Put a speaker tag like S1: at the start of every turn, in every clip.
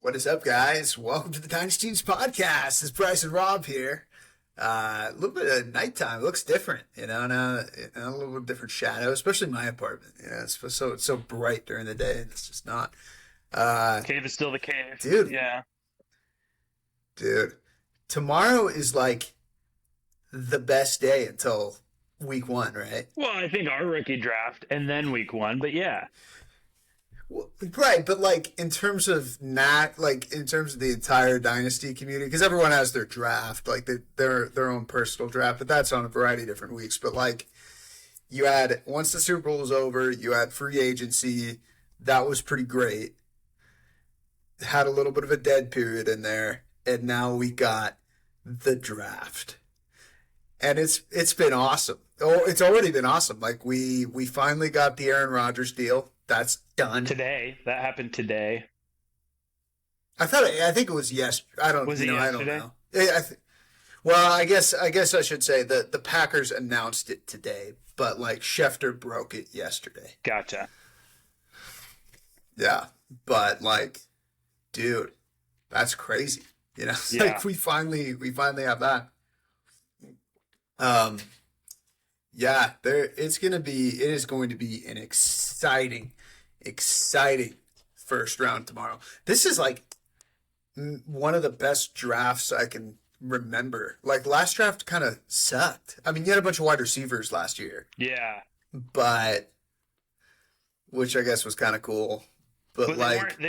S1: What is up, guys? Welcome to the Dynasty Dudes podcast. It's Bryce and Rob here. A little bit of nighttime. It looks different, now a little different shadow, especially my apartment. It's so bright during the day, and it's just not. Uh,
S2: Cave is still the cave.
S1: dude,
S2: Yeah.
S1: dude, tomorrow is like the best day until week one, right?
S2: Well, I think our rookie draft and then week one, but yeah.
S1: Well, right, but like in terms of not like in terms of the entire dynasty community, because everyone has their draft, like their own personal draft, but that's on a variety of different weeks. But like you had once the Super Bowl was over, you had free agency, that was pretty great. Had a little bit of a dead period in there, and now we got the draft, and it's been awesome. Oh, it's already been awesome. Like we finally got the Aaron Rodgers deal. That's done.
S2: Today. That happened today.
S1: I think it was yes. I don't.
S2: Was it
S1: I don't
S2: yesterday?
S1: know. Well, I guess I should say that the Packers announced it today, but like Schefter broke it yesterday.
S2: Gotcha.
S1: Yeah, but like, dude, that's crazy.
S2: Yeah.
S1: Like we finally have that. Um, yeah, it is going to be an exciting first round tomorrow. This is like one of the best drafts I can remember. Like last draft kind of sucked. I mean, you had a bunch of wide receivers last year,
S2: Yeah.
S1: but which I guess was kind of cool. But
S2: But
S1: like the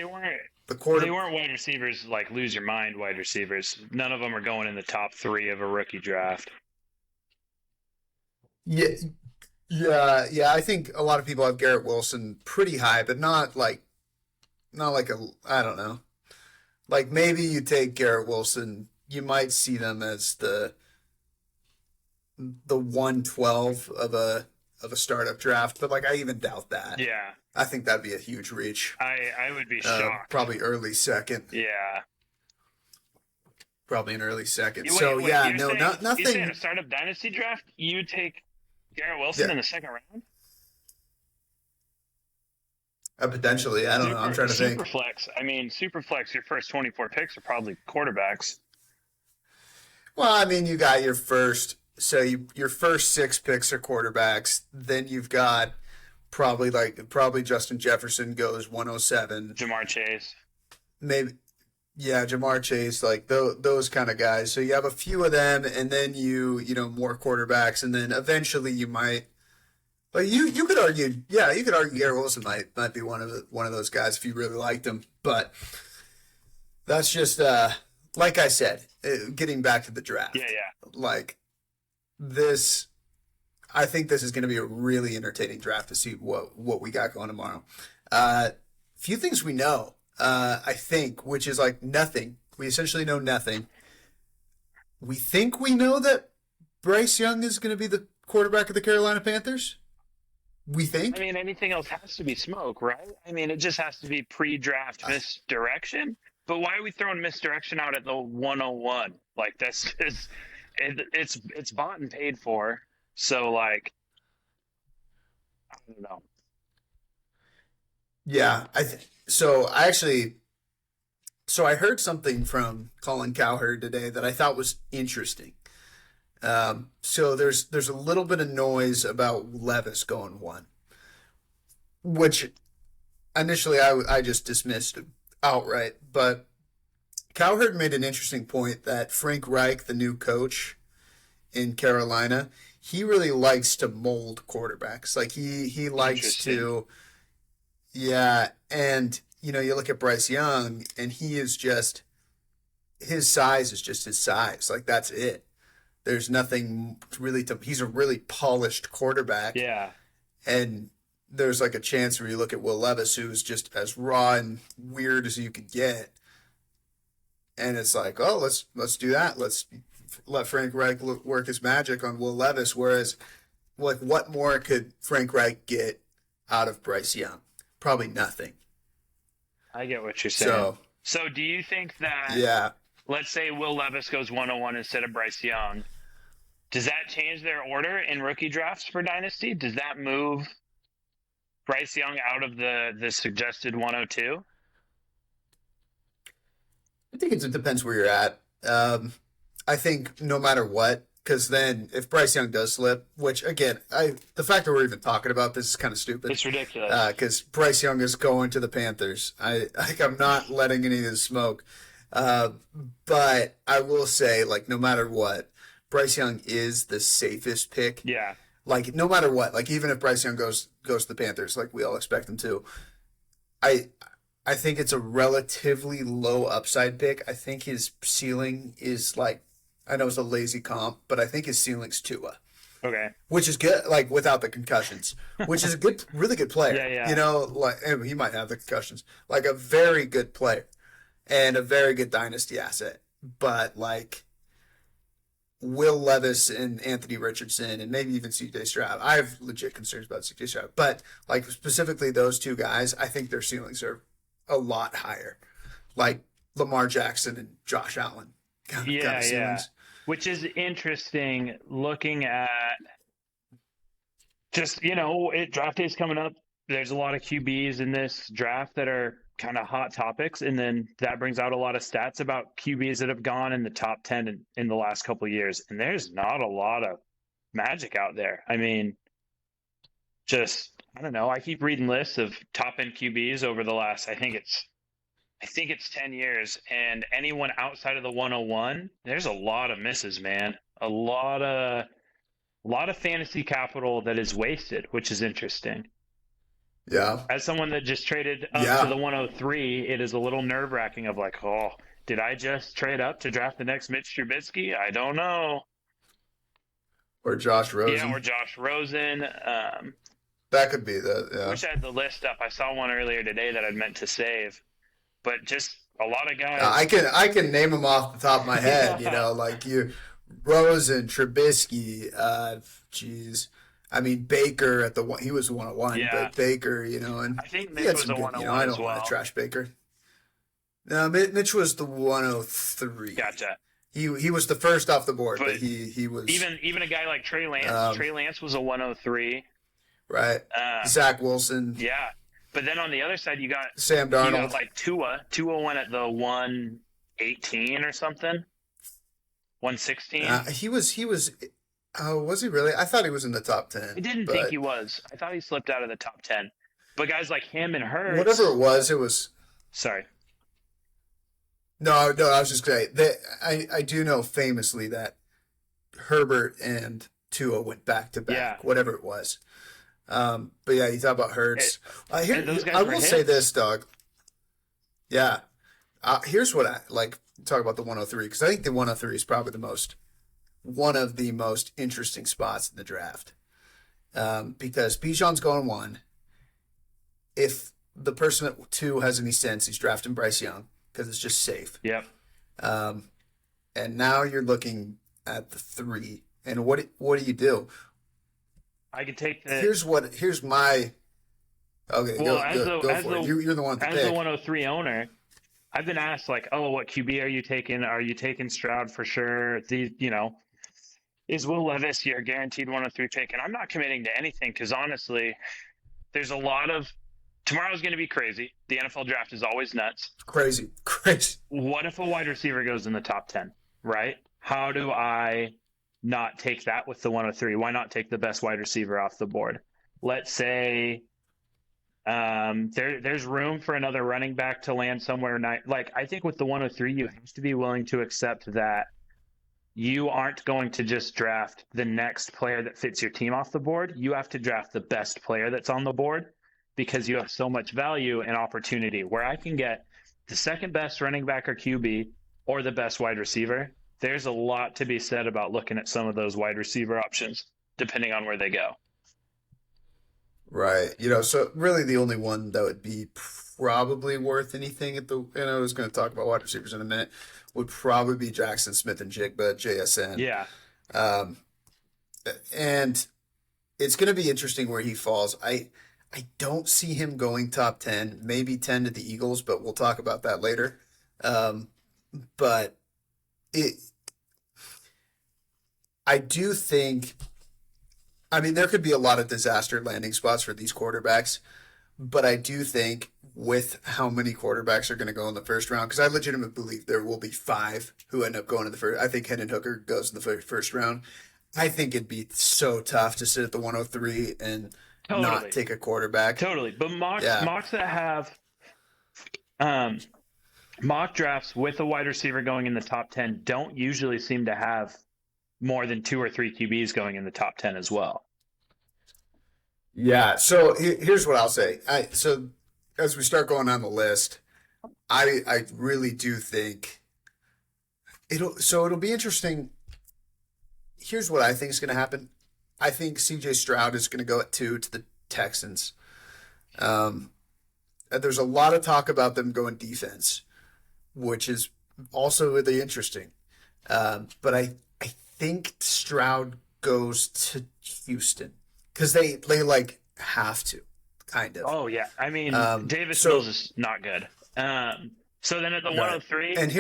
S2: they
S1: quarter,
S2: weren't wide receivers like lose your mind wide receivers. None of them are going in the top three of a rookie draft.
S1: yeah, yeah. I think a lot of people have Garrett Wilson pretty high, but not like I don't know. Like maybe you take Garrett Wilson, you might see them as the 112 of a startup draft, but like I even doubt that.
S2: Yeah.
S1: I think that'd be a huge reach.
S2: I would be shocked.
S1: Probably early second,
S2: Yeah.
S1: probably an early second.
S2: Wait,
S1: So
S2: wait,
S1: yeah,
S2: you're
S1: no,
S2: saying,
S1: not
S2: you're saying
S1: nothing.
S2: a startup dynasty draft, you take Garrett Wilson
S1: Yeah,
S2: in the second round?
S1: potentially. I don't know. I'm trying to
S2: Super
S1: think.
S2: flex. I mean, super flex. Your first 24 picks are probably quarterbacks.
S1: Well, I mean, you got your first. So your first six picks are quarterbacks. Then you've got probably Justin Jefferson goes 107.
S2: Jamar Chase.
S1: Maybe yeah, Jamar Chase, like those kind of guys. So you have a few of them, and then more quarterbacks, and then eventually you might like you could argue, yeah, you could argue Garrett Wilson might be one of those guys if you really liked him, but that's just like I said, getting back to the
S2: Yeah,
S1: draft,
S2: yeah.
S1: like this. I think this is going to be a really entertaining draft to see what we got going tomorrow. Few things we know, I think, which is like nothing. We essentially know nothing. We think we know that Bryce Young is going to be the quarterback of the Carolina Panthers. We
S2: I
S1: think.
S2: mean, anything else has to be smoke, right? I mean, it just has to be pre-draft misdirection. But why are we throwing misdirection out at the 101? Like that's just it's bought and paid for. So like, I don't know.
S1: Yeah, so. I heard something from Colin Cowherd today that I thought was interesting. So there's a little bit of noise about Levis going one, which initially I just dismissed outright. But Cowherd made an interesting point that Frank Reich, the new coach in Carolina, he really likes to mold quarterbacks. Like he likes
S2: Interesting.
S1: to, yeah. And you look at Bryce Young, and he is just his size is just his size. Like that's it. There's nothing really to. He's a really polished quarterback,
S2: Yeah.
S1: and there's like a chance where you look at Will Levis, who's just as raw and weird as you could get, and it's like, oh, let's do that. Let's let Frank Reich work his magic on Will Levis. Whereas, like, what more could Frank Reich get out of Bryce Young? Probably nothing.
S2: I get what you're saying.
S1: So
S2: So do you think that,
S1: yeah,
S2: let's say Will Levis goes 101 instead of Bryce Young, does that change their order in rookie drafts for Dynasty? Does that move Bryce Young out of the suggested 102?
S1: I think it depends where you're at. I think no matter what, because then if Bryce Young does slip, which again, the fact that we're even talking about this is kind of stupid.
S2: It's ridiculous.
S1: Because Bryce Young is going to the Panthers. I'm not letting any of this smoke. But I will say, like, no matter what, Bryce Young is the safest pick.
S2: Yeah.
S1: Like, no matter what, like, even if Bryce Young goes to the Panthers, like we all expect him to, I think it's a relatively low upside pick. I think his ceiling is like, I know it's a lazy comp, but I think his ceiling's Tua.
S2: Okay.
S1: Which is good, like without the concussions, which is a good, really good player.
S2: Yeah.
S1: You know, like he might have the concussions, like a very good player and a very good dynasty asset. But like Will Levis and Anthony Richardson and maybe even CJ Stroud, I have legit concerns about CJ Stroud. But like specifically those two guys, I think their ceilings are a lot higher. Like Lamar Jackson and Josh Allen.
S2: Yeah. Which is interesting looking at just, draft day's coming up. There's a lot of QBs in this draft that are kind of hot topics. And then that brings out a lot of stats about QBs that have gone in the top 10 in the last couple of years. And there's not a lot of magic out there. I mean, I don't know. I keep reading lists of top end QBs over the last, I think it's 10 years, and anyone outside of the 101, there's a lot of misses, man. A lot of fantasy capital that is wasted, which is interesting.
S1: Yeah.
S2: As someone that just traded up to the 103, it is a little nerve-wracking of like, oh, did I just trade up to draft the next Mitch Trubisky? I don't know.
S1: Or Josh Rosen.
S2: Yeah, or Josh Rosen.
S1: That could be the. Yeah.
S2: I wish I had the list up. I saw one earlier today that I'd meant to save. But just a lot of guys.
S1: I can name them off the top of my head. Like Rosen, Trubisky. I mean Baker at the one. He was 101, but Baker, and
S2: I think Mitch was a 101
S1: I don't
S2: as well.
S1: want to trash Baker. No, Mitch was the 103.
S2: Gotcha.
S1: He was the first off the board, but he was
S2: even a guy like Trey Lance. Trey Lance was a 103.
S1: Right. Zach Wilson.
S2: Yeah. But then on the other side, you got
S1: Sam Darnold.
S2: You got like Tua. Tua went at the 118 or something. 116.
S1: He was. Oh, was he really? I thought he was in the top 10.
S2: I didn't think he was. I thought he slipped out of the top 10. But guys like him and Hurts.
S1: Whatever it was.
S2: Sorry.
S1: No. I was just saying that I do know famously that Herbert and Tua went back to back.
S2: Yeah.
S1: Whatever it was. But yeah, you talk about Hurts. I will say this, dog. Yeah. Here's what I like talk about the 103, because I think the 103 is probably one of the most interesting spots in the draft. Because Bijan's going 1. If the person at 2 has any sense, he's drafting Bryce Young because it's just safe.
S2: Yep.
S1: And now you're looking at the 3. And what do you do?
S2: I could take the.
S1: Here's my. Okay,
S2: well,
S1: go for it. You're the one to pick.
S2: As the 103 owner, I've been asked like, oh, what QB are you taking? Are you taking Stroud for sure? Is Will Levis your guaranteed 103 pick? And I'm not committing to anything because honestly, there's a lot of. Tomorrow's going to be crazy. The NFL draft is always nuts.
S1: Crazy.
S2: What if a wide receiver goes in the top 10? Right? How do I not take that with the 103? Why not take the best wide receiver off the board? Let's say there's room for another running back to land somewhere. Like I think with the 103, you have to be willing to accept that you aren't going to just draft the next player that fits your team off the board. You have to draft the best player that's on the board because you have so much value and opportunity. Where I can get the second best running back or QB or the best wide receiver, there's a lot to be said about looking at some of those wide receiver options, depending on where they go.
S1: Right. So really the only one that would be probably worth anything I was going to talk about wide receivers in a minute, would probably be Jackson Smith and Jigba, JSN.
S2: Yeah.
S1: And it's going to be interesting where he falls. I don't see him going top 10, maybe 10 to the Eagles, but we'll talk about that later. But I do think, there could be a lot of disaster landing spots for these quarterbacks, but I do think with how many quarterbacks are going to go in the first round, because I legitimately believe there will be 5 who end up going in the first. I think Hendon Hooker goes in the first round. I think it'd be so tough to sit at the 103 and not take a quarterback.
S2: Totally. But mocks that have mock drafts with a wide receiver going in the top 10 don't usually seem to have more than 2 or 3 QBs going in the top 10 as well.
S1: Yeah. So here's what I'll say. So as we start going on the list, I really do think it'll be interesting. Here's what I think is going to happen. I think C.J. Stroud is going to go at 2 to the Texans. There's a lot of talk about them going defense, which is also really interesting. But I think Stroud goes to Houston because they like have to, kind of.
S2: Oh yeah, I mean Davis Mills is not good. So then at the 103,
S1: and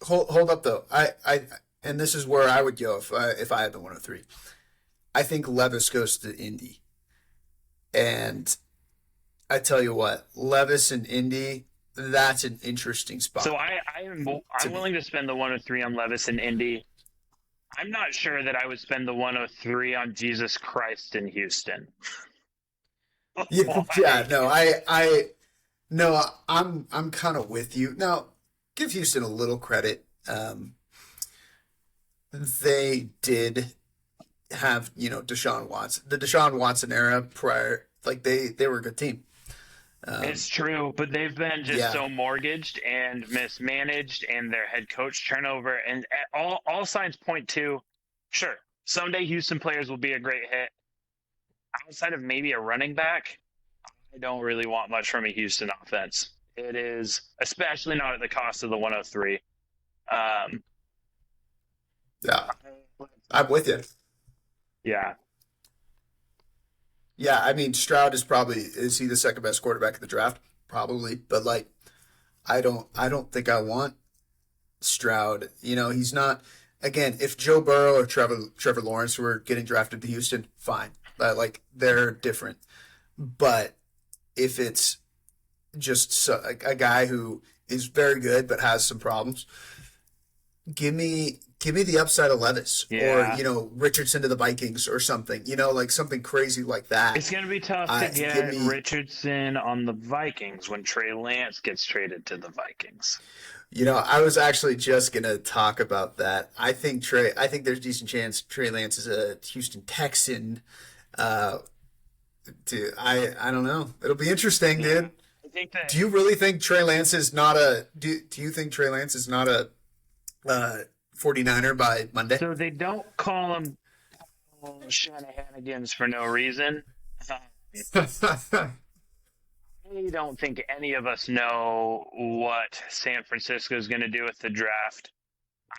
S1: hold up though. I and this is where I would go if I had the 103. I think Levis goes to Indy, and I tell you what, Levis and Indy, that's an interesting spot.
S2: So I'm willing to spend the 103 on Levis and Indy. I'm not sure that I would spend the 103 on Jesus Christ in Houston.
S1: I'm kind of with you. Now, give Houston a little credit. They did have, Deshaun Watson. The Deshaun Watson era prior, like they were a good team.
S2: It's true, but they've been just so mortgaged and mismanaged, and their head coach turnover, and all signs point to, sure, someday Houston players will be a great hit. Outside of maybe a running back, I don't really want much from a Houston offense. It is, especially not at the cost of the 103.
S1: I'm with you.
S2: Yeah.
S1: Yeah, I mean, Stroud is he the second best quarterback in the draft? Probably, but I don't think I want Stroud. He's not. Again, if Joe Burrow or Trevor Lawrence were getting drafted to Houston, fine. They're different. But if it's just a guy who is very good but has some problems, give me the upside of Levis or Richardson to the Vikings or something, something crazy like that.
S2: It's going to be tough to get Richardson on the Vikings when Trey Lance gets traded to the Vikings.
S1: I was actually just going to talk about that. I think there's a decent chance Trey Lance is a Houston Texan. I don't know. It'll be interesting, dude.
S2: I think that.
S1: Do you really think Trey Lance is not do you think Trey Lance is not a 49er by Monday?
S2: So they don't call him Shanahanigans for no reason. I don't think any of us know what San Francisco is going to do with the draft.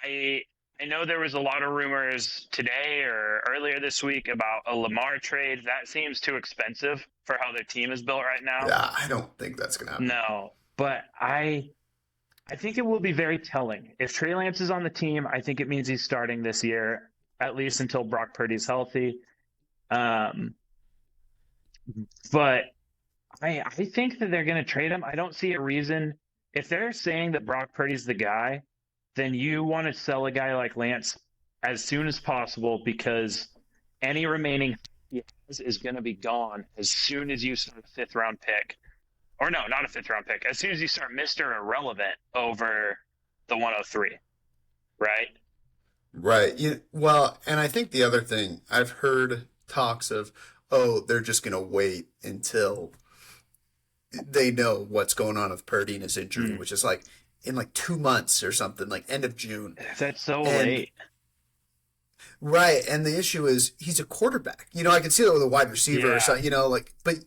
S2: I know there was a lot of rumors today or earlier this week about a Lamar trade. That seems too expensive for how their team is built right now.
S1: Yeah, I don't think that's going to happen.
S2: No, but I think it will be very telling. If Trey Lance is on the team, I think it means he's starting this year, at least until Brock Purdy's healthy. But I think that they're going to trade him. I don't see a reason. If they're saying that Brock Purdy's the guy, then you want to sell a guy like Lance as soon as possible, because any remaining he has is going to be gone as soon as you start a 5th-round pick. Or no, not a 5th-round pick. As soon as you start Mr. Irrelevant over the 103, right?
S1: Right. Well, and I think the other thing, I've heard talks of, they're just going to wait until they know what's going on with Purdy and his injury, which is in 2 months or something, end of June.
S2: That's so late.
S1: Right. And the issue is he's a quarterback. I can see that with a wide receiver or something, but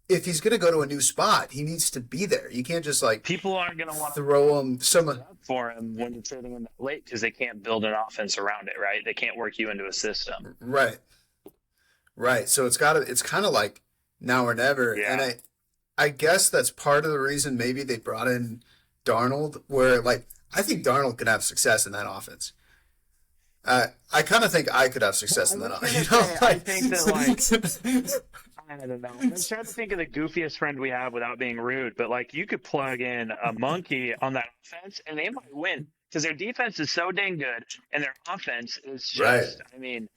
S1: if he's going to go to a new spot, he needs to be there. You can't just
S2: people aren't going to want to
S1: throw him
S2: for him when you're trading him that late, because they can't build an offense around it, right? They can't work you into a system.
S1: Right. So it's kind of like now or never.
S2: Yeah.
S1: And I guess that's part of the reason maybe they brought in Darnold, where I think Darnold could have success in that offense. I kind of think I could have success in that offense.
S2: I think that I don't know. I'm trying to think of the goofiest friend we have without being rude, but like you could plug in a monkey on that offense and they might win because their defense is so dang good and their offense is
S1: Right.
S2: just, I mean,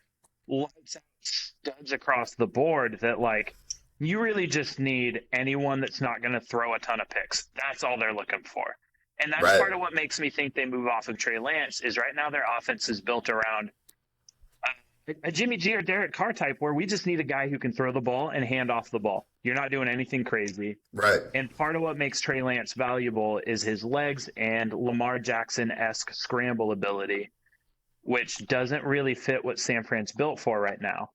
S2: lights out studs across the board that like you really just need anyone that's not going to throw a ton of picks. That's all they're looking for. And that's
S1: Right.
S2: part of what makes me think they move off of Trey Lance is right now their offense is built around a Jimmy G or Derek Carr type where we just need a guy who can throw the ball and hand off the ball. You're not doing anything crazy.
S1: Right.
S2: And part of what makes Trey Lance valuable is his legs and Lamar Jackson-esque scramble ability, which doesn't really fit what San Fran's built for right now.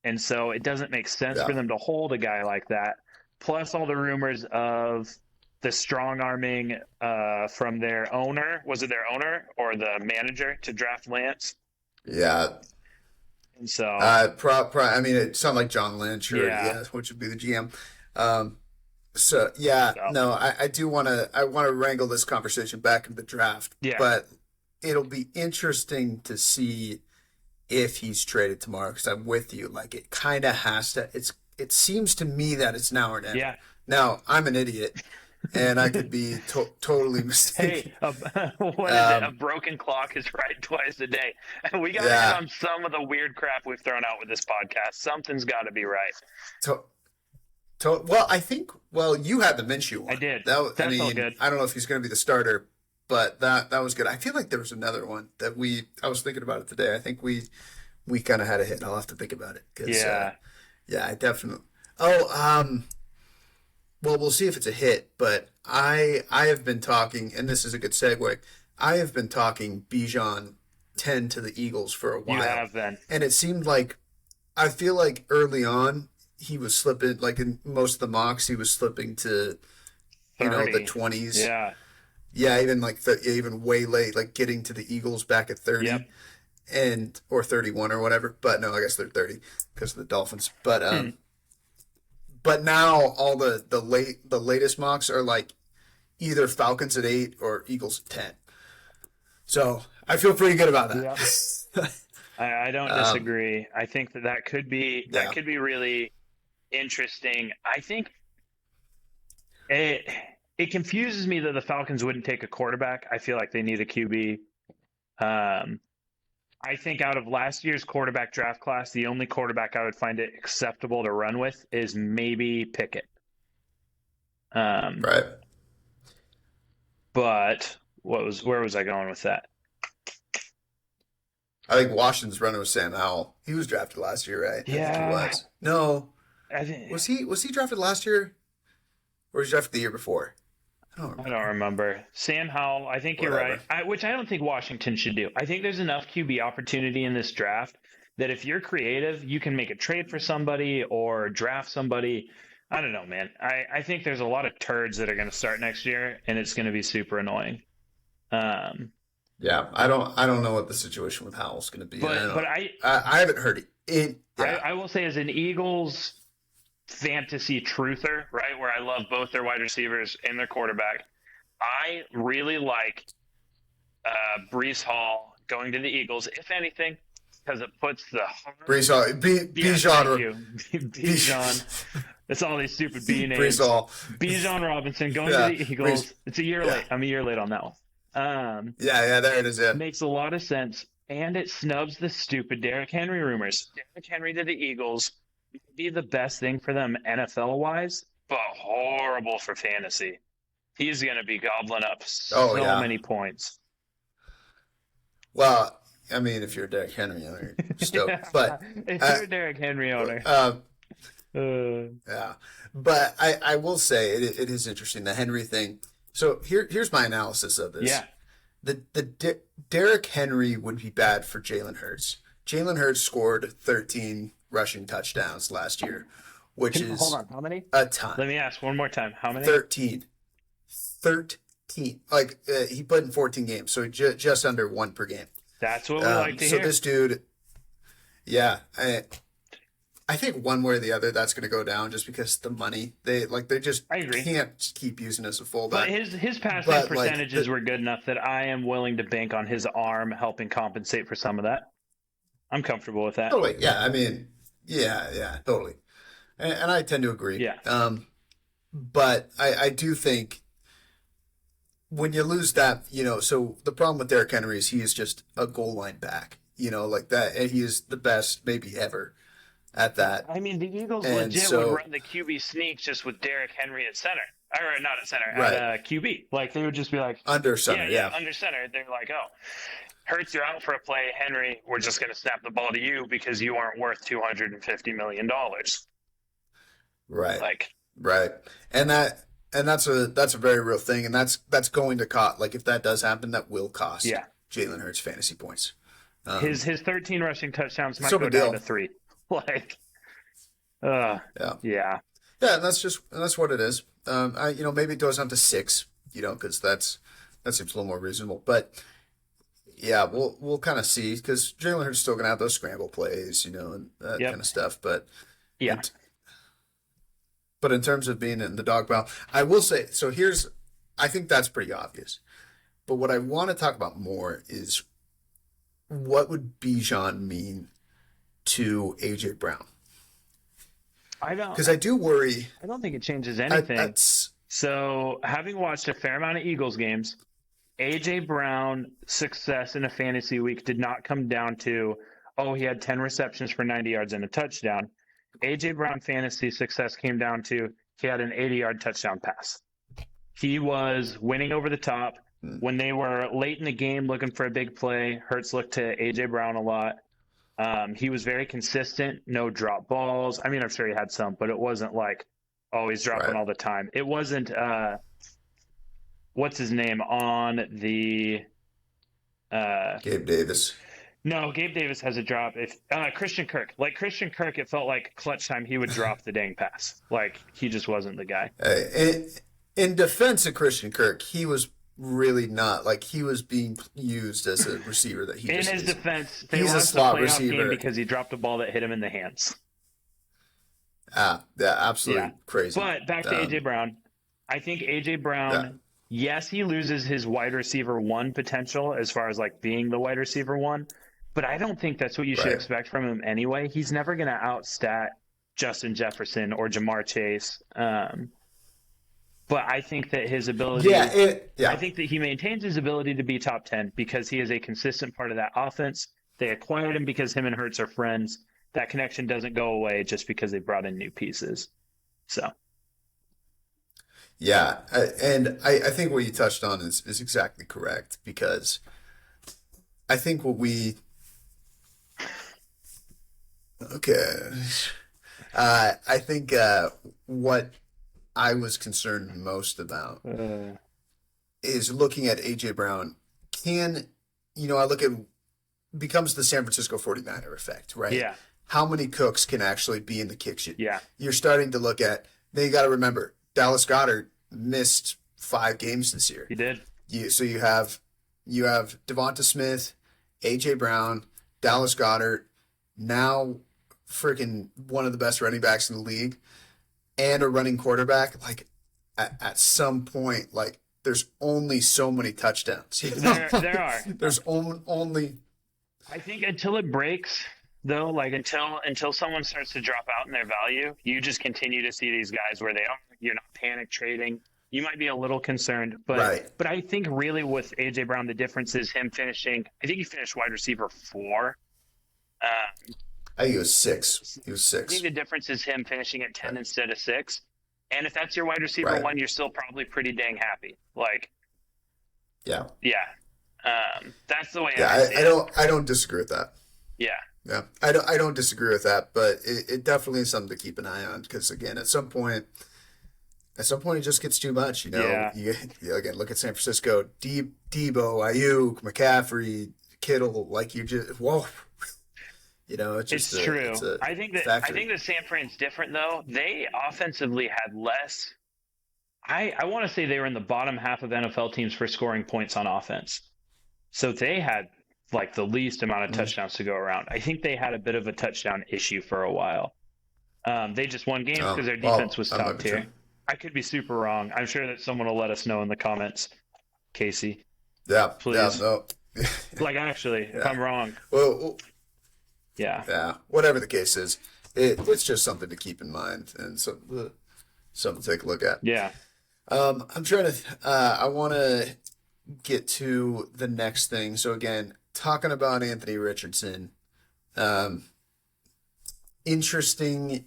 S2: And so it doesn't make sense for them to hold a guy like that. Plus all the rumors of the strong arming from their owner. Was it their owner or the manager to draft Lance?
S1: Yeah.
S2: And so,
S1: I mean, it sounded like John Lynch, or which would be the GM. No, I do want to wrangle this conversation back into the draft.
S2: Yeah.
S1: But it'll be interesting to see if he's traded tomorrow because I'm with you. Like it kind of has to. It seems to me that it's now or never.
S2: Yeah.
S1: Now I'm an idiot. And I could be totally mistaken.
S2: Hey, what is it? A broken clock is right twice a day. We got to hit on some of the weird crap we've thrown out with this podcast. Something's got to be right.
S1: Well, I think. Well, you had the Minshew one.
S2: I did.
S1: That
S2: all good.
S1: I don't know if he's going to be the starter, but that was good. I feel like there was another one that I was thinking about it today. I think we kind of had a hit. I'll have to think about it. I definitely. Well, we'll see if it's a hit, but I have been talking, and this is a good segue. I have been talking Bijan 10 to the Eagles for a while.
S2: You have been.
S1: And it seemed like, I feel like early on, he was slipping, like in most of the mocks, he was slipping to,
S2: 30.
S1: The 20s.
S2: Yeah.
S1: Yeah, even way late, like getting to the Eagles back at 30.
S2: Yep.
S1: Or 31 or whatever. But no, I guess they're 30 because of the Dolphins. But, But now all the latest mocks are like either Falcons at 8 or Eagles at 10. So I feel pretty good about that.
S2: Yep. I don't disagree. I think that could be really interesting. I think it confuses me that the Falcons wouldn't take a quarterback. I feel like they need a QB. I think out of last year's quarterback draft class, the only quarterback I would find it acceptable to run with is maybe Pickett.
S1: Right.
S2: But where was I going with that?
S1: I think Washington's running with Sam Howell. He was drafted last year, right?
S2: Yeah.
S1: I think he was. No.
S2: I think,
S1: was he drafted last year? Or was he drafted the year before? I don't remember.
S2: Sam Howell, I think you're right. Which I don't think Washington should do. I think there's enough QB opportunity in this draft that if you're creative, you can make a trade for somebody or draft somebody. I don't know, man. I think there's a lot of turds that are going to start next year, and it's going to be super annoying.
S1: Yeah, I don't know what the situation with Howell's going to be.
S2: But
S1: I haven't heard it.
S2: I will say as an Eagles fantasy truther, right, where I love both their wide receivers and their quarterback, I really like Breece Hall going to the Eagles, if anything, because it puts the
S1: Breece Hall,
S2: Bijan. It's all these stupid B names.
S1: Breece Hall,
S2: Bijan Robinson going to the Eagles. It's a year late. I'm a year late on that one.
S1: There it is. Yeah.
S2: Makes a lot of sense, and it snubs the stupid Derrick Henry rumors. Derrick Henry to the Eagles would be the best thing for them NFL wise, but horrible for fantasy. He's going to be gobbling up so many points.
S1: Well, I mean, if you're a Derrick Henry owner, you're stoked. But
S2: if you're a Derrick Henry owner,
S1: yeah. But I will say it is interesting, the Henry thing. So here's my analysis of this.
S2: Yeah.
S1: The Derrick Henry would be bad for Jalen Hurts. Jalen Hurts scored 13 rushing touchdowns last year, which is
S2: hold on, how many?
S1: A ton.
S2: Let me ask one more time. How many?
S1: 13. Like he played in 14 games, so just under one per game.
S2: That's what we like to hear.
S1: So this dude, yeah, I think one way or the other that's going to go down just because the money they just can't keep using as a fullback.
S2: But his passing percentages were good enough that I am willing to bank on his arm helping compensate for some of that. I'm comfortable with that.
S1: Totally, yeah. I mean, yeah, totally. and I tend to agree.
S2: Yeah.
S1: But I do think when you lose that, so the problem with Derrick Henry is he is just a goal line back, like that, and he is the best maybe ever at that.
S2: I mean, the Eagles
S1: And
S2: legit would
S1: so,
S2: run the QB sneak just with Derrick Henry at center. Or not at center,
S1: right,
S2: at QB. Like, they would just be like,
S1: under
S2: yeah,
S1: center,
S2: yeah,
S1: yeah,
S2: under center. They're like, oh, Hurts, you're out for a play. Henry, we're just going to snap the ball to you because you aren't worth $250 million.
S1: right,
S2: Like,
S1: right, and that's a very real thing, and that's going to cost. Like if that does happen, that will cost
S2: yeah.
S1: Jalen Hurts fantasy points.
S2: His 13 rushing touchdowns might
S1: So
S2: go
S1: big
S2: down
S1: deal.
S2: to 3. Like,
S1: Yeah.
S2: yeah.
S1: Yeah, and that's what it is. Maybe it goes on to 6, because that seems a little more reasonable. But yeah, we'll kind of see because Jalen Hurts still gonna have those scramble plays, and that
S2: Yep.
S1: kind of stuff. But
S2: Yeah.
S1: but in terms of being in the dog pile, I will say so. I think that's pretty obvious. But what I want to talk about more is what would Bijan mean to AJ Brown?
S2: I don't
S1: Because I do worry.
S2: I don't think it changes anything.
S1: That's
S2: So, having watched a fair amount of Eagles games, AJ Brown success in a fantasy week did not come down to, oh, he had 10 receptions for 90 yards and a touchdown. AJ Brown fantasy success came down to he had an 80-yard touchdown pass. He was winning over the top. When they were late in the game looking for a big play, Hurts looked to AJ Brown a lot. He was very consistent, no drop balls. I mean, I'm sure he had some, but it wasn't like, oh, he's dropping
S1: right.
S2: all the time. It wasn't, what's his name on the.
S1: Gabe Davis.
S2: No, Gabe Davis has a drop. If Christian Kirk, it felt like clutch time he would drop the dang pass. Like he just wasn't the guy.
S1: In defense of Christian Kirk, he was really not like he was being used as a receiver that he
S2: In
S1: just
S2: his
S1: is.
S2: defense, they
S1: He's a
S2: lost the
S1: slot
S2: playoff
S1: receiver.
S2: game because he dropped a ball that hit him in the hands.
S1: Yeah, absolutely
S2: Yeah.
S1: crazy.
S2: But back to AJ Brown. I think AJ Brown, yes, he loses his wide receiver 1 potential as far as like being the wide receiver 1, but I don't think that's what you should
S1: Right.
S2: expect from him anyway. He's never going to outstat Justin Jefferson or Jamar Chase. But I think that his ability, I think that he maintains his ability to be top 10 because he is a consistent part of that offense. They acquired him because him and Hurts are friends. That connection doesn't go away just because they brought in new pieces. So,
S1: Yeah, and I think what you touched on is exactly correct because I think what we okay, I think what I was concerned most about is looking at AJ Brown. I look at becomes the San Francisco 49er effect, right?
S2: yeah,
S1: How many cooks can actually be in the kitchen?
S2: yeah,
S1: You're starting to look at. Then you got to remember Dallas Goedert missed 5 games this year.
S2: he did.
S1: So you have Devonta Smith, AJ Brown, Dallas Goedert, now freaking one of the best running backs in the league, and a running quarterback. Like at some point, like there's only so many touchdowns.
S2: There are.
S1: There's only.
S2: I think until it breaks, though, like until someone starts to drop out in their value, you just continue to see these guys where they are. You're not panic trading. You might be a little concerned, but
S1: Right.
S2: but I think really with AJ Brown, the difference is him finishing. I think he finished wide receiver 4.
S1: I think it was 6. He was
S2: I
S1: 6.
S2: think the difference is him finishing at 10 instead of 6. And if that's your wide receiver
S1: Right.
S2: 1, you're still probably pretty dang happy. Like,
S1: Yeah.
S2: yeah, that's the way.
S1: Yeah.
S2: see it.
S1: I don't disagree with that.
S2: Yeah,
S1: Yeah. I don't disagree with that, but it definitely is something to keep an eye on because again, at some point it just gets too much.
S2: Yeah.
S1: Again, look at San Francisco, Debo, Ayuk, McCaffrey, Kittle. Like you just whoa. It's just
S2: it's true.
S1: It's a
S2: I think that
S1: factory.
S2: San Fran's different though. They offensively had less. I want to say they were in the bottom half of NFL teams for scoring points on offense. So they had like the least amount of touchdowns to go around. I think they had a bit of a touchdown issue for a while. They just won games because their defense was
S1: that might
S2: top
S1: be
S2: tier.
S1: true.
S2: I could be super wrong. I'm sure that someone will let us know in the comments, Casey.
S1: Yeah.
S2: Please.
S1: Yeah. No.
S2: Like actually, if I'm wrong,
S1: Well,
S2: yeah.
S1: yeah. Whatever the case is, it's just something to keep in mind and something to take a look at.
S2: Yeah.
S1: I'm trying to. I want to get to the next thing. So again, talking about Anthony Richardson, um, interesting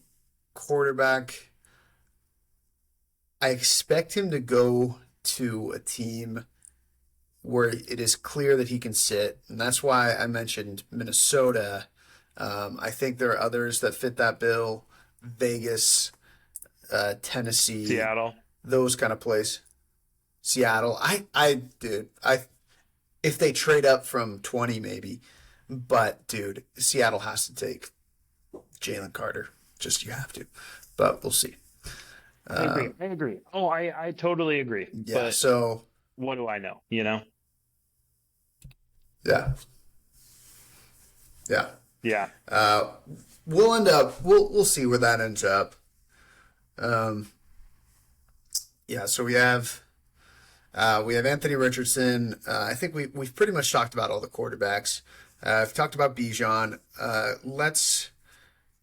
S1: quarterback. I expect him to go to a team where it is clear that he can sit, and that's why I mentioned Minnesota. I think there are others that fit that bill. Vegas, Tennessee,
S2: Seattle.
S1: those kind of plays. Seattle. Dude, if they trade up from 20, maybe, but dude, Seattle has to take Jalen Carter. Just you have to, but we'll see.
S2: I agree. I agree. Oh, I totally agree.
S1: Yeah.
S2: But
S1: So
S2: what do I know? You know?
S1: yeah, yeah.
S2: Yeah.
S1: We'll end up. We'll see where that ends up. Um, yeah. So we have Anthony Richardson. I think we've pretty much talked about all the quarterbacks. I've talked about Bijan. Let's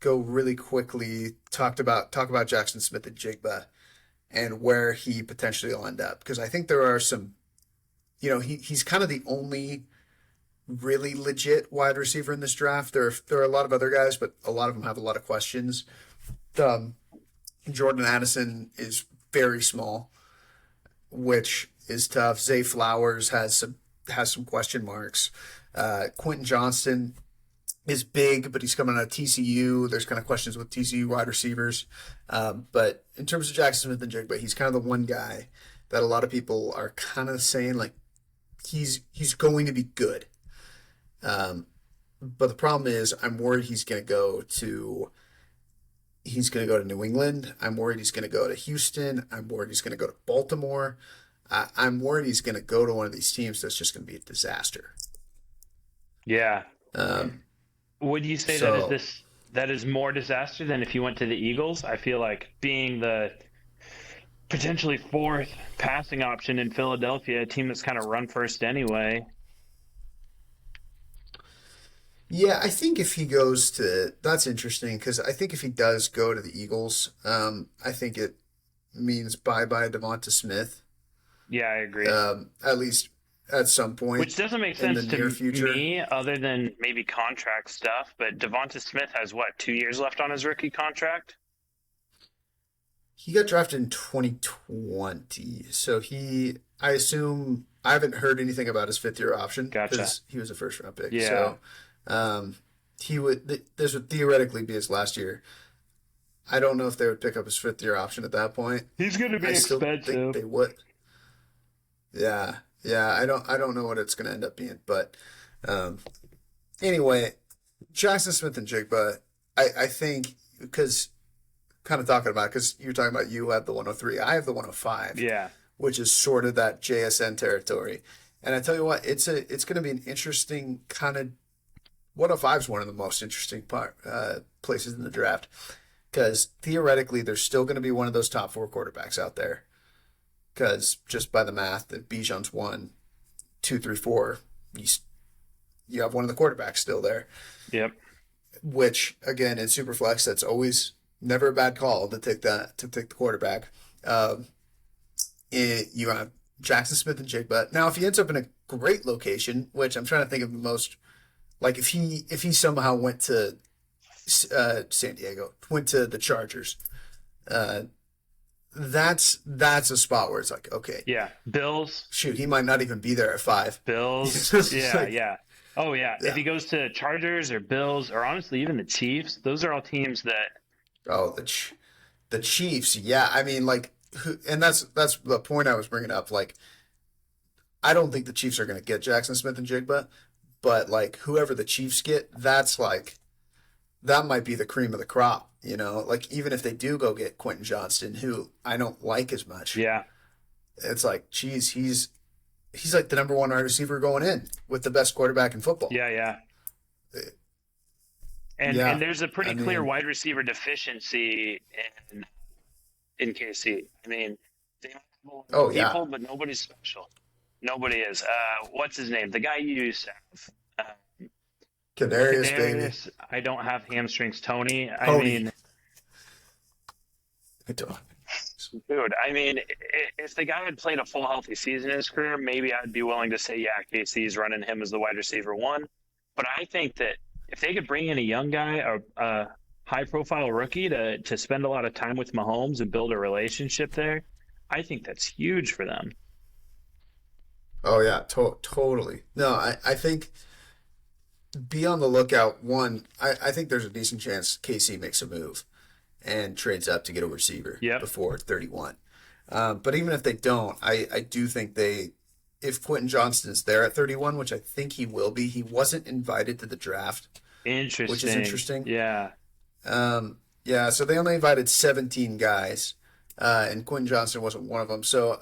S1: go really quickly. Talk about Jackson Smith and Jigba and where he potentially will end up, because I think there are some. He's kind of the only really legit wide receiver in this draft. There are a lot of other guys, but a lot of them have a lot of questions. Jordan Addison is very small, which is tough. Zay Flowers has some question marks. Quentin Johnston is big, but he's coming out of TCU. There's kind of questions with TCU wide receivers. But in terms of Jackson Smith and Jigba, he's kind of the one guy that a lot of people are kind of saying like he's going to be good. But the problem is, I'm worried he's going to go to New England. I'm worried he's going to go to Houston. I'm worried he's going to go to Baltimore. I'm worried he's going to go to one of these teams that's just going to be a disaster.
S2: Yeah.
S1: Um,
S2: Would you say
S1: so
S2: that is more disaster than if he went to the Eagles? I feel like being the potentially fourth passing option in Philadelphia, a team that's kind of run first anyway.
S1: yeah, I think if he goes to, that's interesting because I think if he does go to the Eagles, I think it means bye bye Devonta Smith.
S2: Yeah, I agree.
S1: At least at some point
S2: Which doesn't make
S1: in the
S2: sense
S1: near
S2: to
S1: future.
S2: me other than maybe contract stuff, but Devonta Smith has what, 2 years left on his rookie contract?
S1: He got drafted in 2020, so I assume I haven't heard anything about his fifth year option
S2: Gotcha.
S1: because he was a first round pick.
S2: Yeah.
S1: So this would theoretically be his last year. I don't know if they would pick up his fifth year option at that point.
S2: He's going to be
S1: I still think
S2: expensive.
S1: they would. Yeah, yeah. I don't know what it's going to end up being, but anyway, Jackson Smith and Jigba, I think because kind of talking about because you're talking about you have the 103, I have the 105,
S2: Yeah.
S1: which is sort of that JSN territory. And I tell you what, it's going to be an interesting kind of 105 is one of the most interesting places in the draft because theoretically there's still going to be one of those top four quarterbacks out there. Because just by the math, if Bijan's 1, 2, 3, 4, you have one of the quarterbacks still there.
S2: Yep.
S1: Which again in Superflex, that's always never a bad call to take the quarterback. You have Jackson Smith and Jigba. Now, if he ends up in a great location, which I'm trying to think of the most, like if he somehow went to San Diego, went to the Chargers. That's a spot where it's like, okay,
S2: Yeah. Bills.
S1: shoot, he might not even be there at 5.
S2: Bills. Yeah,
S1: Like,
S2: yeah. Oh, yeah.
S1: yeah.
S2: If he goes to Chargers or Bills or honestly even the Chiefs, those are all teams that
S1: Oh, the Chiefs, yeah. I mean, like, and that's the point I was bringing up. Like, I don't think the Chiefs are going to get Jackson Smith and Jigba, but like whoever the Chiefs get, that might be the cream of the crop. Like even if they do go get Quentin Johnston, who I don't like as much,
S2: yeah.
S1: it's like, geez, he's like the number one wide receiver going in with the best quarterback in football.
S2: Yeah, yeah. And
S1: Yeah,
S2: and there's a pretty
S1: I
S2: clear
S1: mean,
S2: wide receiver deficiency in KC. I mean, they have a lot
S1: oh
S2: of
S1: yeah,
S2: people, but nobody's special. Nobody is. What's his name? The guy you used to have.
S1: Kadarius, baby.
S2: Kadarius, I don't have hamstrings. Tony, I
S1: Tony.
S2: mean,
S1: I don't-
S2: dude, I mean, if the guy had played a full healthy season in his career, maybe I'd be willing to say, yeah, KC's running him as the wide receiver one. But I think that if they could bring in a young guy, a high profile rookie to spend a lot of time with Mahomes and build a relationship there, I think that's huge for them.
S1: Oh yeah, totally. No, I think be on the lookout. One, I think there's a decent chance KC makes a move and trades up to get a receiver
S2: Yep.
S1: before 31. But even if they don't, I do think if Quentin Johnston is there at 31, which I think he will be, he wasn't invited to the draft,
S2: Interesting.
S1: which is interesting.
S2: Yeah.
S1: Yeah, so they only invited 17 guys, and Quentin Johnston wasn't one of them. So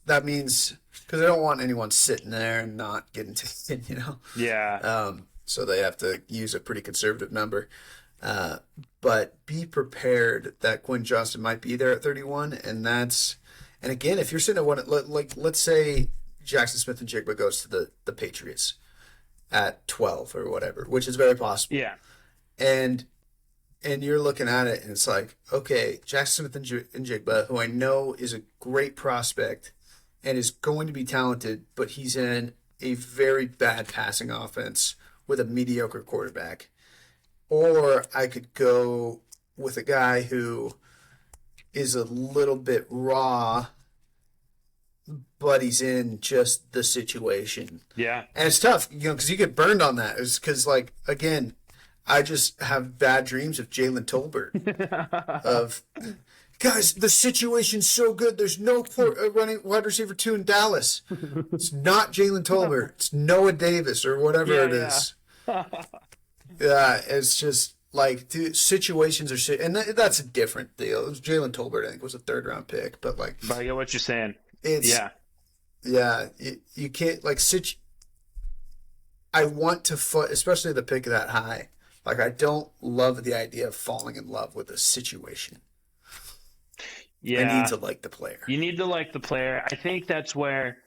S1: that means, because they don't want anyone sitting there and not getting taken,
S2: Yeah.
S1: So they have to use a pretty conservative number. But be prepared that Quentin Johnston might be there at 31, and again, if you're sitting at one, like let's say Jackson Smith and Jigba goes to the Patriots at 12 or whatever, which is very possible.
S2: Yeah.
S1: And you're looking at it, and it's like, okay, Jackson Smith and Jigba, who I know is a great prospect and is going to be talented, but he's in a very bad passing offense with a mediocre quarterback. Or I could go with a guy who is a little bit raw, but he's in just the situation.
S2: Yeah.
S1: And it's tough, because you get burned on that. It's because, like, again, I just have bad dreams of Jalen Tolbert. Guys, the situation's so good. There's no running wide receiver 2 in Dallas. It's not Jalen Tolbert. It's Noah Davis or whatever it is. Yeah, it's just like, dude, situations are shit. And that's a different deal. It was Jalen Tolbert, I think, was a third-round pick. But, like,
S2: But I get what you're saying.
S1: yeah, you can't, like, I want to, especially the pick that high. Like, I don't love the idea of falling in love with a situation.
S2: Yeah.
S1: I need to like the player.
S2: You need to like the player. I think that's where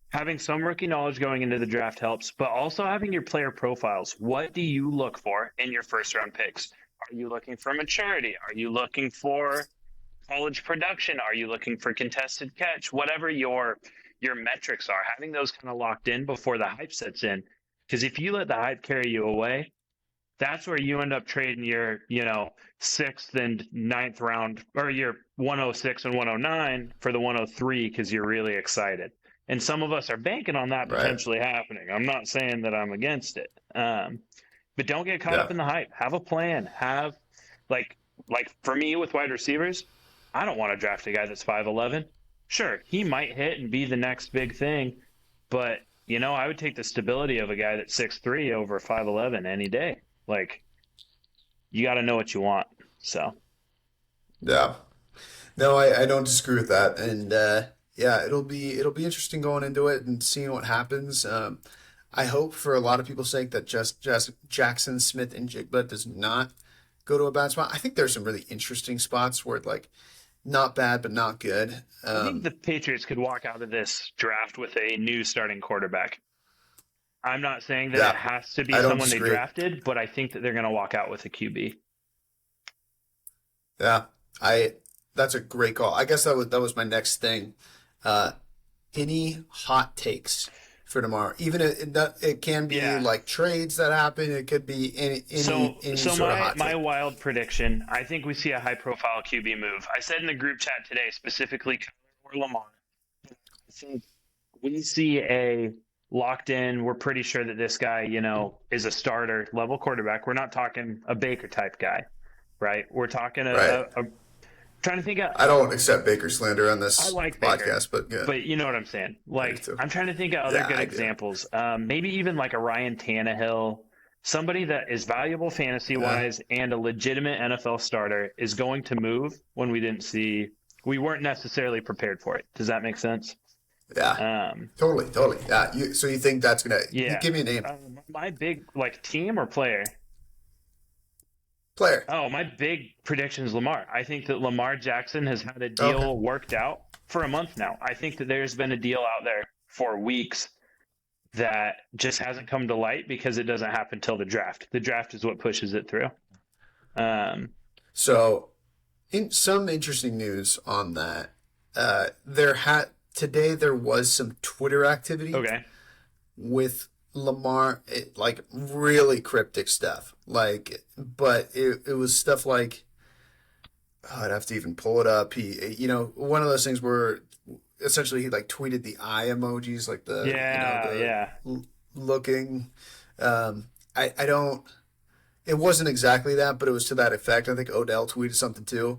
S2: having some rookie knowledge going into the draft helps, but also having your player profiles. What do you look for in your first round picks? Are you looking for maturity? Are you looking for college production? Are you looking for contested catch? Whatever your metrics are, having those kind of locked in before the hype sets in. Because if you let the hype carry you away, that's where you end up trading your, 6th and 9th round, or your 106 and 109 for the 103 because you're really excited. And some of us are banking on that potentially happening. I'm not saying that I'm against it. But don't get caught up in the hype. Have a plan. Have, like for me with wide receivers, I don't want to draft a guy that's 5'11". Sure, he might hit and be the next big thing, but, I would take the stability of a guy that's 6'3" over 5'11" any day. Like, you got to know what you want. So,
S1: Yeah. No, I don't disagree with that. And yeah, it'll be interesting going into it and seeing what happens. I hope for a lot of people's sake that just Jackson Smith and Jigba does not go to a bad spot. I think there's some really interesting spots where, like, not bad but not good.
S2: I think the Patriots could walk out of this draft with a new starting quarterback. I'm not saying that it has to be someone they drafted, but I think that they're going to walk out with a QB.
S1: Yeah, that's a great call. I guess that was my next thing. Any hot takes for tomorrow? Even it can be like trades that happen. It could be any sort of hot
S2: my
S1: take.
S2: wild prediction. I think we see a high profile QB move. I said in the group chat today, specifically Kyler or Lamar. I think we see a locked in. We're pretty sure that this guy, is a starter level quarterback. We're not talking a Baker type guy, right? We're talking trying to think of.
S1: I don't accept Baker slander on this podcast, but yeah.
S2: But you know what I'm saying. Like, I'm trying to think of other good examples. Maybe even like a Ryan Tannehill, somebody that is valuable fantasy wise and a legitimate NFL starter is going to move when we weren't necessarily prepared for it. Does that make sense?
S1: Yeah. Totally. Yeah. So you think that's gonna? Yeah. Give me a name.
S2: My big team or player.
S1: Player.
S2: Oh, my big prediction is Lamar. I think that Lamar Jackson has had a deal worked out for a month now. I think that there's been a deal out there for weeks that just hasn't come to light because it doesn't happen till the draft. The draft is what pushes it through. Um,
S1: So, in some interesting news on that, today there was some Twitter activity
S2: okay.
S1: with Lamar, like really cryptic stuff. But it was stuff like, oh, I'd have to even pull it up. One of those things where essentially he like tweeted the eye emojis, like
S2: Yeah, yeah.
S1: looking. I don't. It wasn't exactly that, but it was to that effect. I think Odell tweeted something too.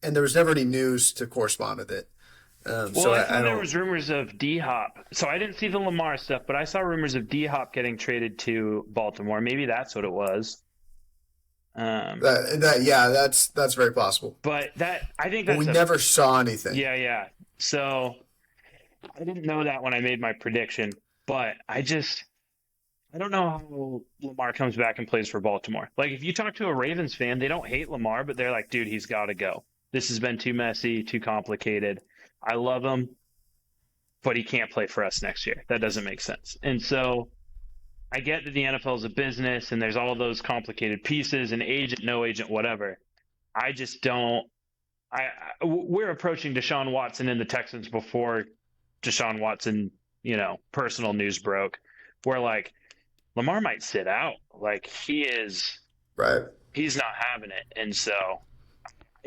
S1: And there was never any news to correspond with it.
S2: Well, I saw there was rumors of D-Hop. So I didn't see the Lamar stuff, but I saw rumors of D-Hop getting traded to Baltimore. Maybe that's what it was.
S1: That's very possible.
S2: But
S1: we never saw anything.
S2: Yeah, yeah. So I didn't know that when I made my prediction, but I don't know how Lamar comes back and plays for Baltimore. Like, if you talk to a Ravens fan, they don't hate Lamar, but they're like, dude, he's got to go. This has been too messy, too complicated. I love him, but he can't play for us next year. That doesn't make sense. And so I get that the NFL is a business and there's all those complicated pieces and agent, no agent, whatever. I just don't. We're approaching Deshaun Watson and the Texans before Deshaun Watson, personal news broke. Where like Lamar might sit out. Like he's not having it. And so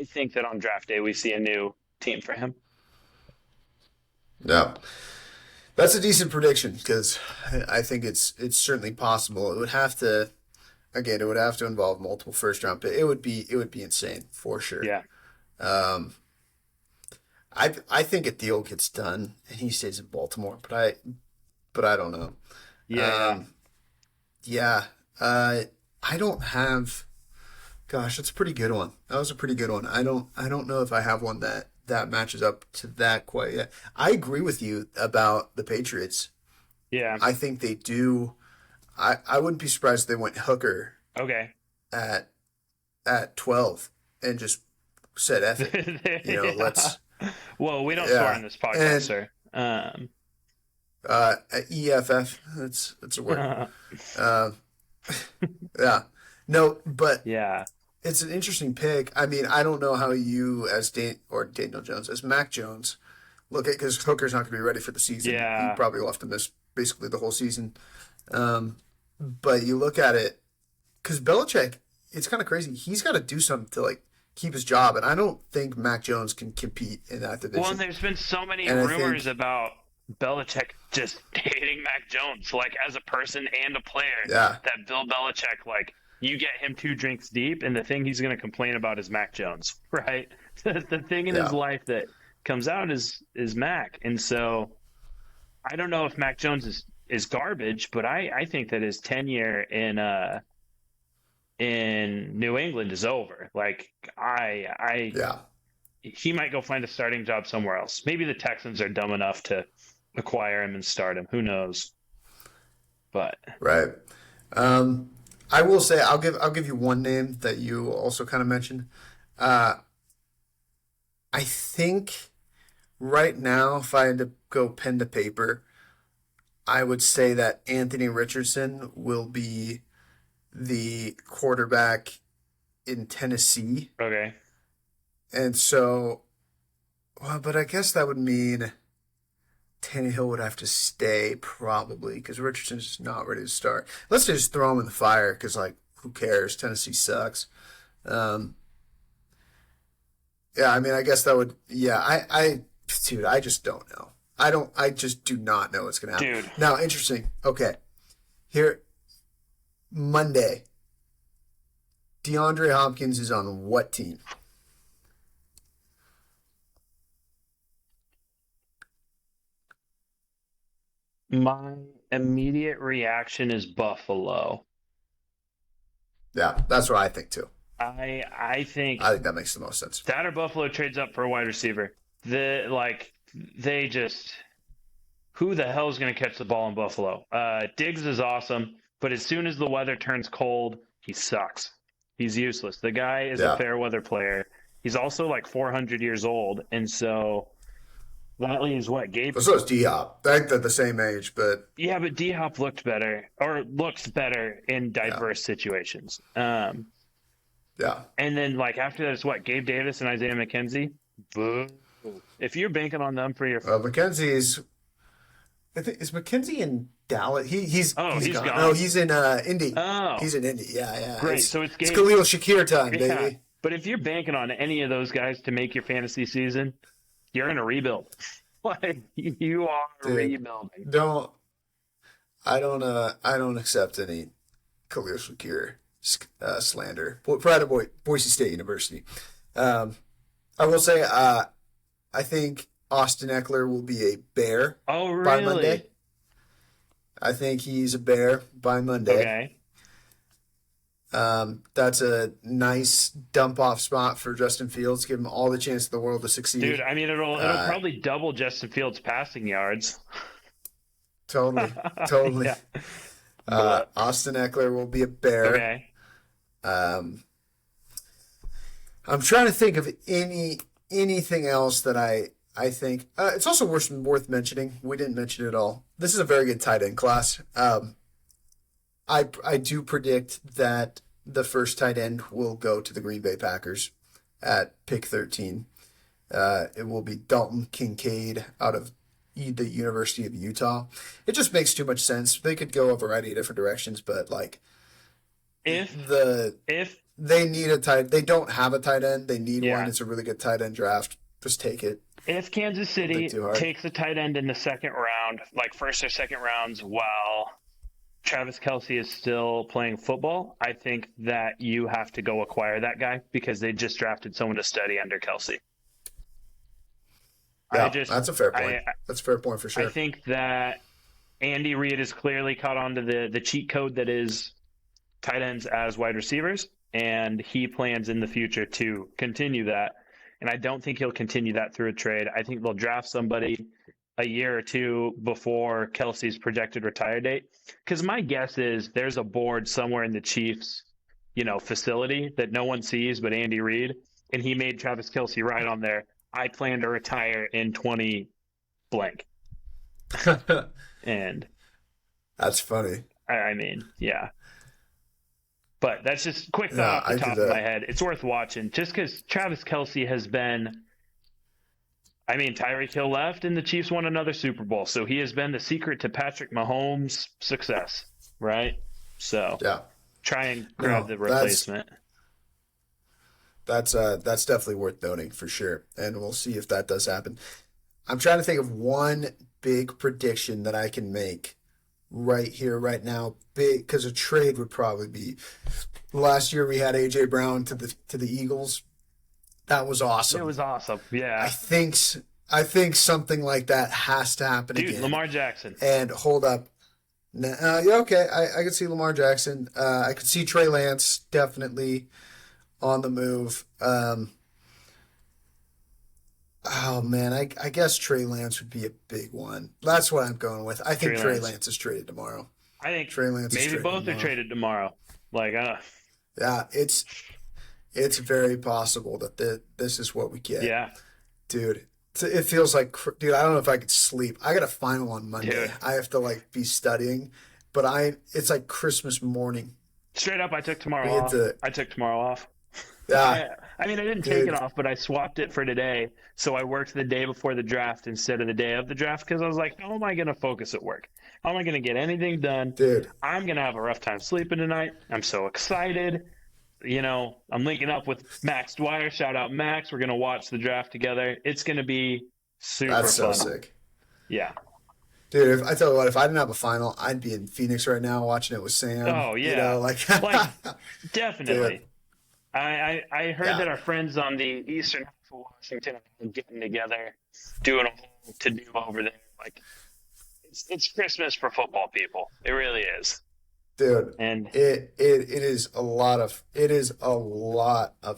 S2: I think that on draft day we see a new team for him.
S1: No. That's a decent prediction because I think it's certainly possible. It would have to involve multiple first round picks. It would be insane for sure.
S2: Yeah.
S1: I think a deal gets done and he stays in Baltimore, but I don't know.
S2: Yeah.
S1: I don't have. Gosh, that's a pretty good one. That was a pretty good one. I don't know if I have one that matches up to that quite yet. I agree with you about the Patriots.
S2: Yeah.
S1: I think they do. I wouldn't be surprised if they went Hooker.
S2: Okay.
S1: At 12 and just said F it.
S2: Yeah.
S1: Let's.
S2: Well, we don't swear on this podcast, sir.
S1: EFF. That's a word. Yeah. No, but
S2: yeah,
S1: it's an interesting pick. I mean, I don't know how you as Daniel Jones, as Mac Jones, look at, because Hooker's not going to be ready for the season.
S2: Yeah.
S1: He probably will have to miss basically the whole season. But you look at it, because Belichick, it's kind of crazy. He's got to do something to like keep his job, and I don't think Mac Jones can compete in that division.
S2: Well, and there's been so many rumors about Belichick just hating Mac Jones, like as a person and a player.
S1: Yeah.
S2: That Bill Belichick, like, you get him 2 drinks deep, and the thing he's going to complain about is Mac Jones, right? The thing in his life that comes out is Mac. And so I don't know if Mac Jones is garbage, but I think that his tenure in New England is over. Like, he might go find a starting job somewhere else. Maybe the Texans are dumb enough to acquire him and start him. Who knows? But
S1: right. I will say I'll give you one name that you also kind of mentioned. I think right now, if I had to go pen to paper, I would say that Anthony Richardson will be the quarterback in Tennessee.
S2: Okay.
S1: And so, but I guess that would mean Tannehill would have to stay probably because Richardson's just not ready to start. Let's just throw him in the fire because, like, who cares? Tennessee sucks. Yeah, I mean, I guess that would. Yeah, dude, I just don't know. I just do not know what's gonna happen.
S2: Dude.
S1: Now, interesting. Okay, here, Monday. DeAndre Hopkins is on what team?
S2: My immediate reaction is Buffalo.
S1: Yeah, that's what I think too.
S2: I think
S1: that makes the most sense.
S2: That or Buffalo trades up for a wide receiver. They just, who the hell is going to catch the ball in Buffalo? Diggs is awesome, but as soon as the weather turns cold, he sucks. He's useless. The guy is a fair weather player. He's also like 400 years old, and so That leaves what, Gabe?
S1: But so is D-Hop. I think they're the same age, but
S2: Yeah, but D Hop looked better, or looks better in
S1: yeah,
S2: diverse situations.
S1: yeah.
S2: And then like after that, it's what, Gabe Davis and Isaiah McKenzie. Boo. If you're banking on them for your,
S1: McKenzie's. I think is McKenzie in Dallas.
S2: oh,
S1: He's
S2: he's
S1: gone. No,
S2: gone.
S1: he's in Indy.
S2: Oh,
S1: He's in Indy. Yeah, yeah.
S2: great. So it's
S1: It's
S2: Gabe.
S1: Khalil Shakir time,
S2: Yeah,
S1: baby.
S2: but if you're banking on any of those guys to make your fantasy season, you're in a rebuild. Like you are
S1: Dude,
S2: rebuilding.
S1: don't I don't accept any Khalil Shakir slander. Pride of Boise State University. Um, I will say, I think Austin Eckler will be a Bear
S2: Oh,
S1: by Monday.
S2: really?
S1: I think he's a Bear by Monday.
S2: Okay.
S1: That's a nice dump off spot for Justin Fields. Give him all the chance in the world to succeed.
S2: Dude, I mean it'll
S1: Uh,
S2: probably double Justin Fields passing yards.
S1: totally, totally.
S2: Yeah. But
S1: Austin Eckler will be a Bear.
S2: okay.
S1: Um, I'm trying to think of anything else that I think it's also worth mentioning. We didn't mention it at all. This is a very good tight end class. I do predict that the first tight end will go to the Green Bay Packers at pick 13. It will be Dalton Kincaid out of the University of Utah. It just makes too much sense. They could go a variety of different directions, but like
S2: If if
S1: they need a tight. They don't have a tight end. They need
S2: Yeah.
S1: one. It's a really good tight end draft. Just take it.
S2: if Kansas City
S1: too hard.
S2: takes a tight end in the second round, like first or second rounds, while Travis Kelce is still playing football, I think that you have to go acquire that guy because they just drafted someone to study under Kelce.
S1: Yeah,
S2: I just
S1: that's a fair point.
S2: I,
S1: That's a fair point for sure.
S2: I think that Andy Reid has clearly caught on to the cheat code that is tight ends as wide receivers, and he plans in the future to continue that. And I don't think he'll continue that through a trade. I think they'll draft somebody a year or two before Kelsey's projected retire date. Because my guess is there's a board somewhere in the Chiefs, facility that no one sees but Andy Reid, and he made Travis Kelsey right on there. I plan to retire in 20 blank. And
S1: That's funny.
S2: I mean, yeah. But that's just quick
S1: Yeah,
S2: thought off
S1: I
S2: the
S1: do
S2: top
S1: that.
S2: of my head. It's worth watching just because Travis Kelsey has been. I mean, Tyreek Hill left and the Chiefs won another Super Bowl. So he has been the secret to Patrick Mahomes' success, right? So
S1: Yeah,
S2: try and grab the replacement.
S1: that's definitely worth noting for sure, and we'll see if that does happen. I'm trying to think of one big prediction that I can make right here, right now. Big, because a trade would probably be. Last year we had AJ Brown to the Eagles. That was awesome.
S2: It was awesome. Yeah.
S1: I think something like that has to happen
S2: Dude,
S1: again.
S2: Lamar Jackson.
S1: And hold up. Yeah, okay. I could see Lamar Jackson. I could see Trey Lance definitely on the move. Oh man, I guess Trey Lance would be a big one. That's what I'm going with. I think Trey Lance is traded tomorrow.
S2: I think
S1: Trey Lance is
S2: maybe
S1: traded
S2: both
S1: tomorrow.
S2: are traded tomorrow. Like,
S1: Yeah, it's very possible that this is what we get.
S2: yeah.
S1: Dude. It feels like, dude, I don't know if I could sleep. I got a final on Monday.
S2: Dude.
S1: I have to like be studying, but it's like Christmas morning.
S2: Straight up, I took tomorrow
S1: We get
S2: off.
S1: to-
S2: I took tomorrow off.
S1: Yeah,
S2: I mean, I didn't
S1: Dude.
S2: take it off, but I swapped it for today. So I worked the day before the draft instead of the day of the draft because I was like, how am I going to focus at work? How am I going to get anything done?
S1: dude.
S2: I'm going to have a rough time sleeping tonight. I'm so excited. I'm linking up with Max Dwyer. Shout out Max. We're going to watch the draft together. It's going to be super
S1: That's so
S2: fun.
S1: sick.
S2: Yeah.
S1: Dude, I tell you what, if I didn't have a final, I'd be in Phoenix right now watching it with Sam.
S2: Oh, yeah.
S1: You know, like,
S2: Like, definitely.
S1: Dude.
S2: I heard
S1: Yeah.
S2: that our friends on the eastern half of Washington are getting together, doing a whole to-do over there. Like, it's Christmas for football people. It really is.
S1: dude,
S2: And
S1: it is a lot of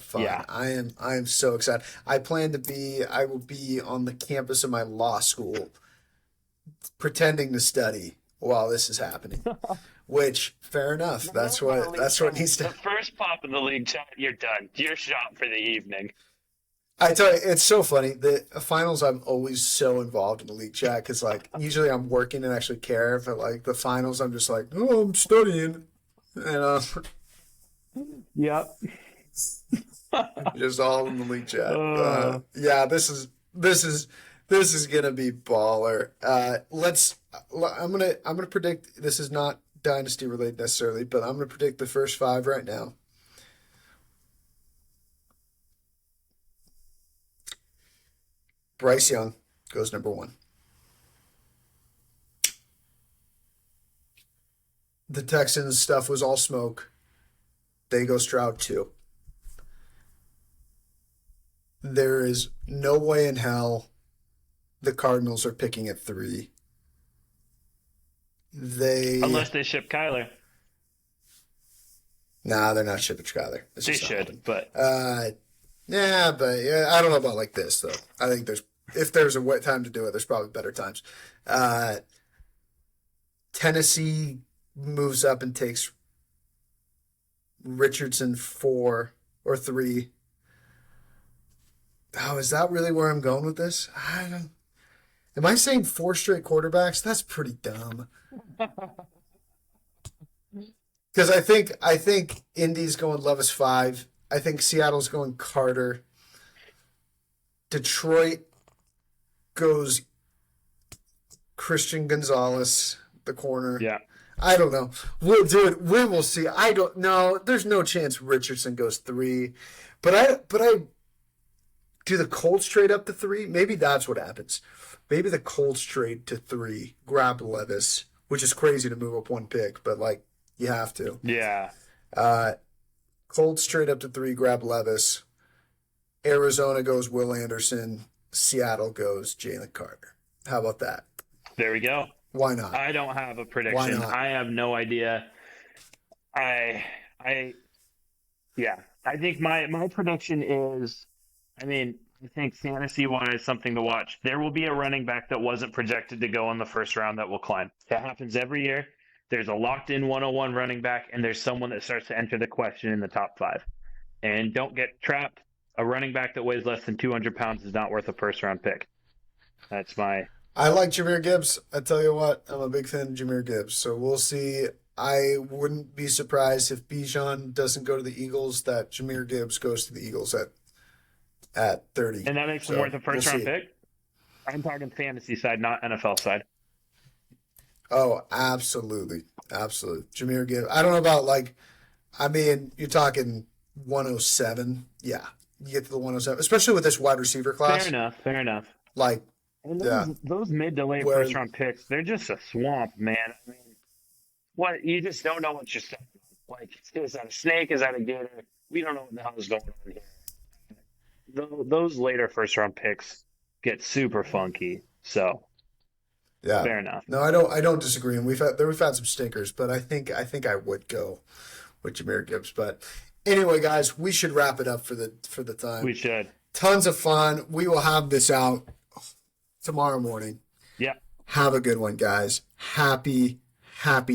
S1: fun.
S2: Yeah.
S1: I am so excited. I will be on the campus of my law school pretending to study while this is happening. Which, fair enough. That's what needs
S2: the
S1: to.
S2: first pop in the league chat, you're done. You're shot for the evening.
S1: I tell you, it's so funny. The finals, I'm always so involved in the league chat because, like, usually I'm working and actually care, but like the finals, I'm just like, oh, I'm studying, and
S2: Yep.
S1: just all in the league chat.
S2: Uh,
S1: Yeah, this is gonna be baller. I'm gonna predict. This is not dynasty related necessarily, but I'm gonna predict the first five right now. Bryce Young goes number one. The Texans stuff was all smoke. They go Stroud two. There is no way in hell the Cardinals are picking at three.
S2: unless they ship Kyler.
S1: Nah, they're not shipping Skyler. It's
S2: They
S1: just not
S2: should,
S1: happening.
S2: but
S1: Yeah, but yeah, I don't know about like this though. I think if there's a wet time to do it, there's probably better times. Uh, Tennessee moves up and takes Richardson four or three. Oh, is that really where I'm going with this? I don't. Am I saying four straight quarterbacks? That's pretty dumb. Because I think Indy's going Levis five. I think Seattle's going Carter. Detroit goes Christian Gonzalez, the corner.
S2: yeah.
S1: I don't know. We'll do it. We will see. I don't know. There's no chance Richardson goes three. But I do the Colts trade up to three? Maybe that's what happens. Maybe the Colts trade to three, grab Levis, which is crazy to move up one pick, but like you have to.
S2: Yeah.
S1: Colts trade up to three, grab Levis. Arizona goes Will Anderson. Seattle goes Jalen Carter. How about that?
S2: There we go.
S1: Why not?
S2: I don't have a
S1: Why
S2: prediction.
S1: not?
S2: I have no idea. I yeah. I think my prediction is, I think fantasy wise something to watch. There will be a running back that wasn't projected to go in the first round that will climb. That happens every year. There's a locked in 101 running back, and there's someone that starts to enter the question in the top five. And don't get trapped. A running back that weighs less than 200 pounds is not worth a first round pick. That's my.
S1: I like Jameer Gibbs. I tell you what, I'm a big fan of Jameer Gibbs. So we'll see. I wouldn't be surprised if Bijan doesn't go to the Eagles, that Jameer Gibbs goes to the Eagles at 30.
S2: And that makes him
S1: So
S2: worth a first round
S1: see.
S2: pick? I'm talking fantasy side, not NFL side.
S1: Oh, absolutely. Absolutely. Jameer Gibbs. I don't know about you're talking 107. Yeah. You get to the 107, especially with this wide receiver class.
S2: Fair enough. Fair enough.
S1: Like,
S2: And
S1: yeah.
S2: those mid to late
S1: Where-
S2: first round picks, they're just a swamp, man. I mean, what you just don't know what you're stepping on. Like, is that a snake? Is that a gator? We don't know what the hell is going on here. Those later first round picks get super funky. So
S1: Yeah.
S2: fair enough.
S1: No, I don't disagree. And we've had some stinkers, but I think I would go with Jameer Gibbs. But anyway, guys, we should wrap it up for the time.
S2: We should.
S1: Tons of fun. We will have this out tomorrow morning.
S2: Yeah.
S1: Have a good one, guys. Happy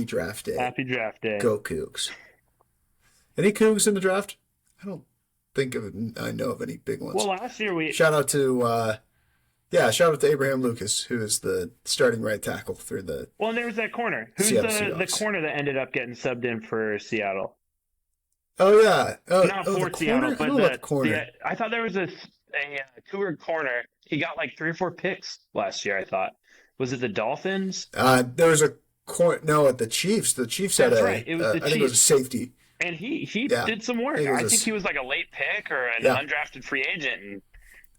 S1: draft day.
S2: Happy draft day.
S1: Go Cougs. Any Cougs in the draft? I don't think I know of any big ones.
S2: Well, last year we.
S1: Shout out to Abraham Lucas, who is the starting right tackle for the.
S2: Well, and there was that corner. Who's
S1: Seattle
S2: the
S1: Seahawks.
S2: corner that ended up getting subbed in for Seattle?
S1: Oh yeah,
S2: Not
S1: the
S2: for Seattle,
S1: corner? I
S2: but
S1: don't know about the corner.
S2: I thought there was a Cougar corner. He got like 3 or 4 picks last year. I thought. Was it the Dolphins?
S1: There was a no at the Chiefs. The Chiefs had
S2: That's
S1: a.
S2: right. It was the
S1: I think it was a
S2: Chiefs.
S1: safety.
S2: And he
S1: Yeah.
S2: did some work.
S1: I think it
S2: I
S1: was
S2: think he was like a late pick or an
S1: Yeah.
S2: undrafted free agent, and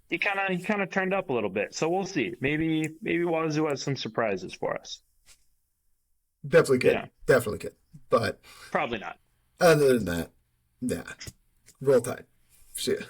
S2: he kind of turned up a little bit. So we'll see. Maybe Wazoo has some surprises for us.
S1: Definitely good.
S2: Yeah.
S1: Definitely good. But
S2: Probably not.
S1: other than that, nah. Roll Tide. See ya.